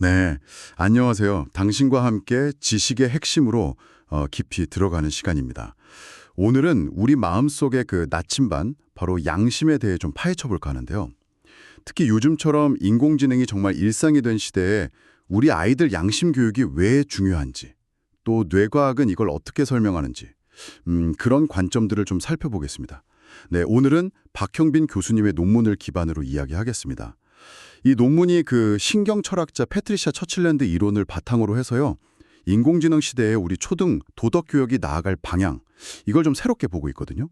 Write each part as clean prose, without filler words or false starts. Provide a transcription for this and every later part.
네, 안녕하세요. 당신과 함께 지식의 핵심으로 깊이 들어가는 시간입니다. 오늘은 우리 마음속의 그 나침반, 바로 양심에 대해 좀 파헤쳐 볼까 하는데요. 특히 요즘처럼 인공지능이 정말 일상이 된 시대에 우리 아이들 양심 교육이 왜 중요한지, 또 뇌과학은 이걸 어떻게 설명하는지, 그런 관점들을 좀 살펴보겠습니다. 네, 오늘은 박형빈 교수님의 논문을 기반으로 이야기하겠습니다. 이 논문이 그 신경 철학자 패트리샤 처칠랜드 이론을 바탕으로 해서요. 인공지능 시대에 우리 초등 도덕 교육이 나아갈 방향, 이걸 좀 새롭게 보고 있거든요.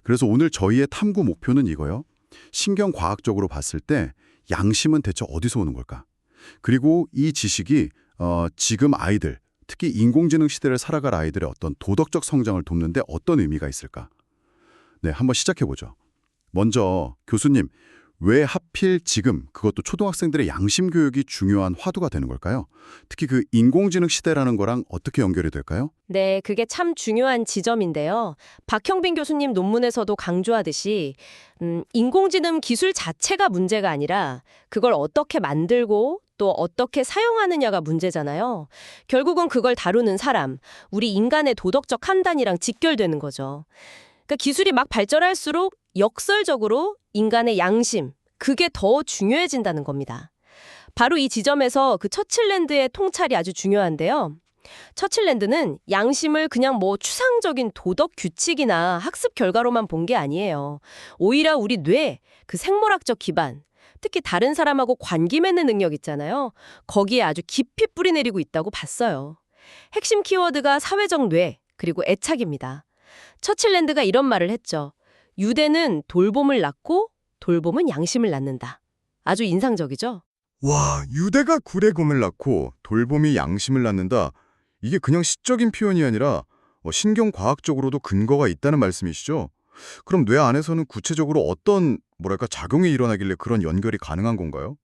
그래서 오늘 저희의 탐구 목표는 이거요. 신경과학적으로 봤을 때 양심은 대체 어디서 오는 걸까? 그리고 이 지식이 지금 아이들, 특히 인공지능 시대를 살아갈 아이들의 어떤 도덕적 성장을 돕는 데 어떤 의미가 있을까? 네, 한번 시작해 보죠. 먼저 교수님, 왜 하필 지금 그것도 초등학생들의 양심 교육이 중요한 화두가 되는 걸까요? 특히 그 인공지능 시대라는 거랑 어떻게 연결이 될까요? 네, 그게 참 중요한 지점인데요. 박형빈 교수님 논문에서도 강조하듯이 인공지능 기술 자체가 문제가 아니라 그걸 어떻게 만들고 또 어떻게 사용하느냐가 문제잖아요. 결국은 그걸 다루는 사람, 우리 인간의 도덕적 판단이랑 직결되는 거죠. 그러니까 기술이 막 발전할수록 역설적으로 인간의 양심, 그게 더 중요해진다는 겁니다. 바로 이 지점에서 그 처칠랜드의 통찰이 아주 중요한데요. 처칠랜드는 양심을 그냥 뭐 추상적인 도덕 규칙이나 학습 결과로만 본 게 아니에요. 오히려 우리 뇌, 그 생물학적 기반, 특히 다른 사람하고 관계 맺는 능력 있잖아요. 거기에 아주 깊이 뿌리내리고 있다고 봤어요. 핵심 키워드가 사회적 뇌, 그리고 애착입니다. 처칠랜드가 이런 말을 했죠. 유대는 돌봄을 낳고 돌봄은 양심을 낳는다. 아주 인상적이죠? 와, 유대가 구레곰을 낳고 돌봄이 양심을 낳는다. 이게 그냥 시적인 표현이 아니라 신경과학적으로도 근거가 있다는 말씀이시죠? 그럼 뇌 안에서는 구체적으로 어떤 작용이 일어나길래 그런 연결이 가능한 건가요?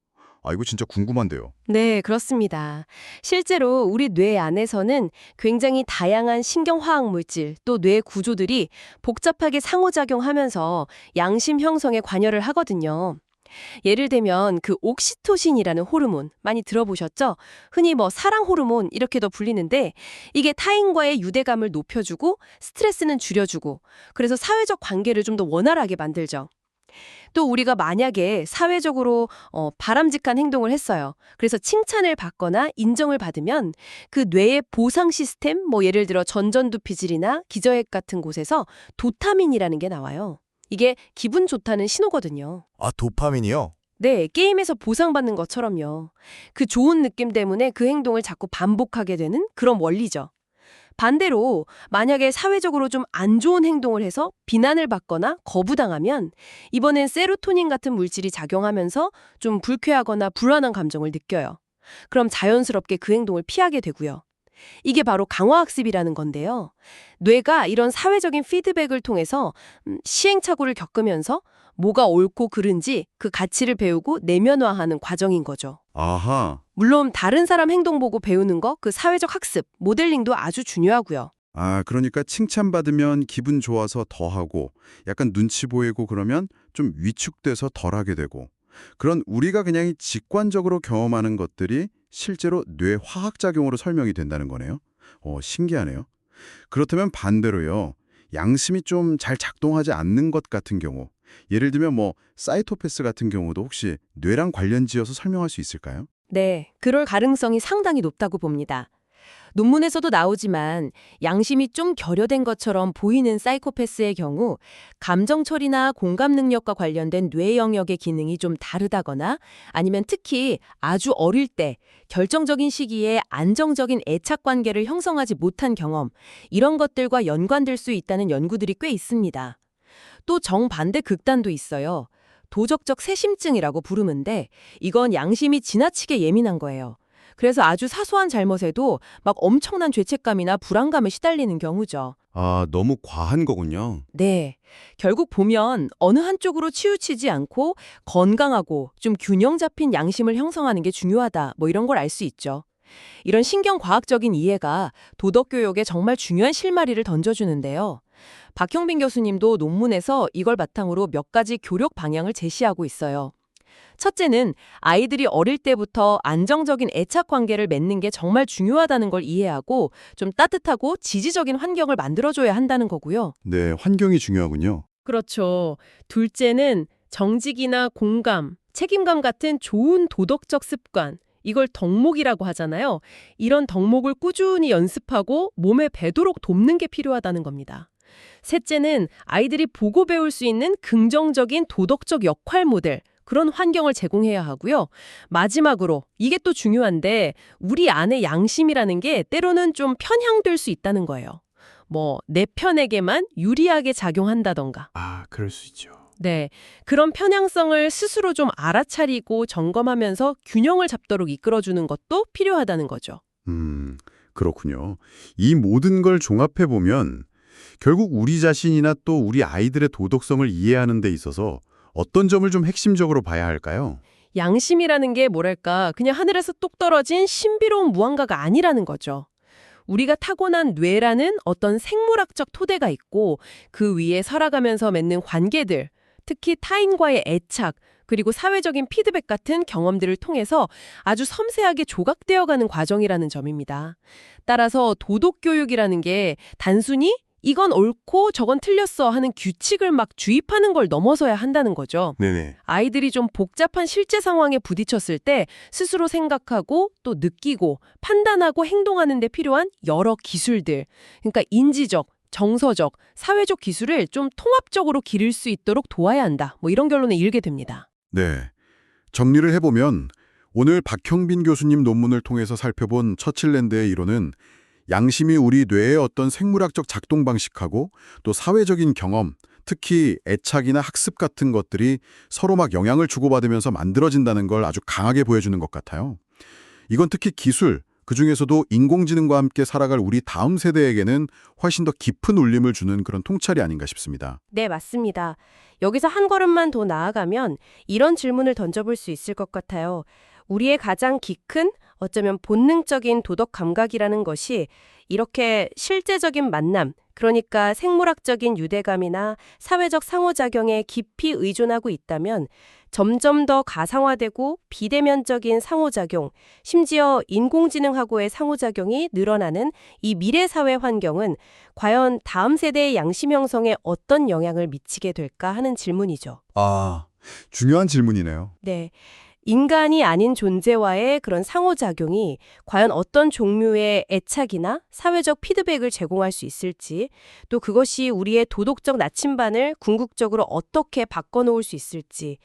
아, 이거 진짜 궁금한데요. 네, 그렇습니다. 실제로 우리 뇌 안에서는 굉장히 다양한 신경화학 물질, 또 뇌 구조들이 복잡하게 상호작용하면서 양심 형성에 관여를 하거든요. 예를 들면 그 옥시토신이라는 호르몬 많이 들어보셨죠? 흔히 뭐 사랑 호르몬 이렇게도 불리는데 이게 타인과의 유대감을 높여주고 스트레스는 줄여주고 그래서 사회적 관계를 좀 더 원활하게 만들죠. 또 우리가 만약에 사회적으로 바람직한 행동을 했어요. 그래서 칭찬을 받거나 인정을 받으면 그 뇌의 보상 시스템, 뭐 예를 들어 전전두피질이나 기저핵 같은 곳에서 도파민이라는 게 나와요. 이게 기분 좋다는 신호거든요. 아, 도파민이요? 네, 게임에서 보상받는 것처럼요. 그 좋은 느낌 때문에 그 행동을 자꾸 반복하게 되는 그런 원리죠. 반대로 만약에 사회적으로 좀 안 좋은 행동을 해서 비난을 받거나 거부당하면 이번엔 세로토닌 같은 물질이 작용하면서 좀 불쾌하거나 불안한 감정을 느껴요. 그럼 자연스럽게 그 행동을 피하게 되고요. 이게 바로 강화학습이라는 건데요. 뇌가 이런 사회적인 피드백을 통해서 시행착오를 겪으면서 뭐가 옳고 그른지 그 가치를 배우고 내면화하는 과정인 거죠. 아하, 물론 다른 사람 행동 보고 배우는 거, 그 사회적 학습, 모델링도 아주 중요하고요. 그러니까 칭찬받으면 기분 좋아서 더 하고, 약간 눈치 보이고 그러면 좀 위축돼서 덜 하게 되고, 그런 우리가 그냥 직관적으로 경험하는 것들이 실제로 뇌 화학작용으로 설명이 된다는 거네요. 신기하네요. 그렇다면 반대로요. 양심이 좀 잘 작동하지 않는 것 같은 경우, 예를 들면 사이토패스 같은 경우도 혹시 뇌랑 관련지어서 설명할 수 있을까요? 네, 그럴 가능성이 상당히 높다고 봅니다. 논문에서도 나오지만 양심이 좀 결여된 것처럼 보이는 사이코패스의 경우 감정 처리나 공감 능력과 관련된 뇌 영역의 기능이 좀 다르다거나 아니면 특히 아주 어릴 때 결정적인 시기에 안정적인 애착 관계를 형성하지 못한 경험, 이런 것들과 연관될 수 있다는 연구들이 꽤 있습니다. 또 정반대 극단도 있어요. 도적적 세심증이라고 부르는데 이건 양심이 지나치게 예민한 거예요. 그래서 아주 사소한 잘못에도 막 엄청난 죄책감이나 불안감에 시달리는 경우죠. 아, 너무 과한 거군요. 네. 결국 보면 어느 한쪽으로 치우치지 않고 건강하고 좀 균형 잡힌 양심을 형성하는 게 중요하다. 뭐 이런 걸 알 수 있죠. 이런 신경과학적인 이해가 도덕교육에 정말 중요한 실마리를 던져주는데요. 박형빈 교수님도 논문에서 이걸 바탕으로 몇 가지 교력 방향을 제시하고 있어요. 첫째는 아이들이 어릴 때부터 안정적인 애착 관계를 맺는 게 정말 중요하다는 걸 이해하고 좀 따뜻하고 지지적인 환경을 만들어줘야 한다는 거고요. 네, 환경이 중요하군요. 그렇죠. 둘째는 정직이나 공감, 책임감 같은 좋은 도덕적 습관, 이걸 덕목이라고 하잖아요. 이런 덕목을 꾸준히 연습하고 몸에 배도록 돕는 게 필요하다는 겁니다. 셋째는 아이들이 보고 배울 수 있는 긍정적인 도덕적 역할 모델, 그런 환경을 제공해야 하고요. 마지막으로, 이게 또 중요한데 우리 안에 양심이라는 게 때로는 좀 편향될 수 있다는 거예요. 내 편에게만 유리하게 작용한다던가. 아, 그럴 수 있죠. 네, 그런 편향성을 스스로 좀 알아차리고 점검하면서 균형을 잡도록 이끌어주는 것도 필요하다는 거죠. 그렇군요. 이 모든 걸 종합해 보면 결국 우리 자신이나 또 우리 아이들의 도덕성을 이해하는 데 있어서 어떤 점을 좀 핵심적으로 봐야 할까요? 양심이라는 게 뭐랄까, 그냥 하늘에서 뚝 떨어진 신비로운 무언가가 아니라는 거죠. 우리가 타고난 뇌라는 어떤 생물학적 토대가 있고 그 위에 살아가면서 맺는 관계들, 특히 타인과의 애착, 그리고 사회적인 피드백 같은 경험들을 통해서 아주 섬세하게 조각되어가는 과정이라는 점입니다. 따라서 도덕교육이라는 게 단순히 이건 옳고 저건 틀렸어 하는 규칙을 막 주입하는 걸 넘어서야 한다는 거죠. 네네. 아이들이 좀 복잡한 실제 상황에 부딪혔을 때 스스로 생각하고 또 느끼고 판단하고 행동하는 데 필요한 여러 기술들, 그러니까 인지적, 정서적, 사회적 기술을 좀 통합적으로 기를 수 있도록 도와야 한다. 이런 결론에 이르게 됩니다. 네. 정리를 해보면 오늘 박형빈 교수님 논문을 통해서 살펴본 처칠랜드의 이론은 양심이 우리 뇌의 어떤 생물학적 작동 방식하고 또 사회적인 경험, 특히 애착이나 학습 같은 것들이 서로 막 영향을 주고받으면서 만들어진다는 걸 아주 강하게 보여주는 것 같아요. 이건 특히 기술, 그중에서도 인공지능과 함께 살아갈 우리 다음 세대에게는 훨씬 더 깊은 울림을 주는 그런 통찰이 아닌가 싶습니다. 네, 맞습니다. 여기서 한 걸음만 더 나아가면 이런 질문을 던져볼 수 있을 것 같아요. 우리의 가장 큰 어쩌면 본능적인 도덕 감각이라는 것이 이렇게 실제적인 만남, 그러니까 생물학적인 유대감이나 사회적 상호작용에 깊이 의존하고 있다면 점점 더 가상화되고 비대면적인 상호작용, 심지어 인공지능하고의 상호작용이 늘어나는 이 미래 사회 환경은 과연 다음 세대의 양심 형성에 어떤 영향을 미치게 될까 하는 질문이죠. 아, 중요한 질문이네요. 네. 인간이 아닌 존재와의 그런 상호작용이 과연 어떤 종류의 애착이나 사회적 피드백을 제공할 수 있을지, 또 그것이 우리의 도덕적 나침반을 궁극적으로 어떻게 바꿔놓을 수 있을지,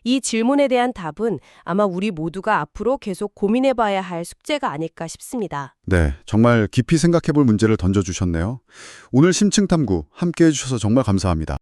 이 질문에 대한 답은 아마 우리 모두가 앞으로 계속 고민해봐야 할 숙제가 아닐까 싶습니다. 네, 정말 깊이 생각해볼 문제를 던져주셨네요. 오늘 심층탐구 함께해 주셔서 정말 감사합니다.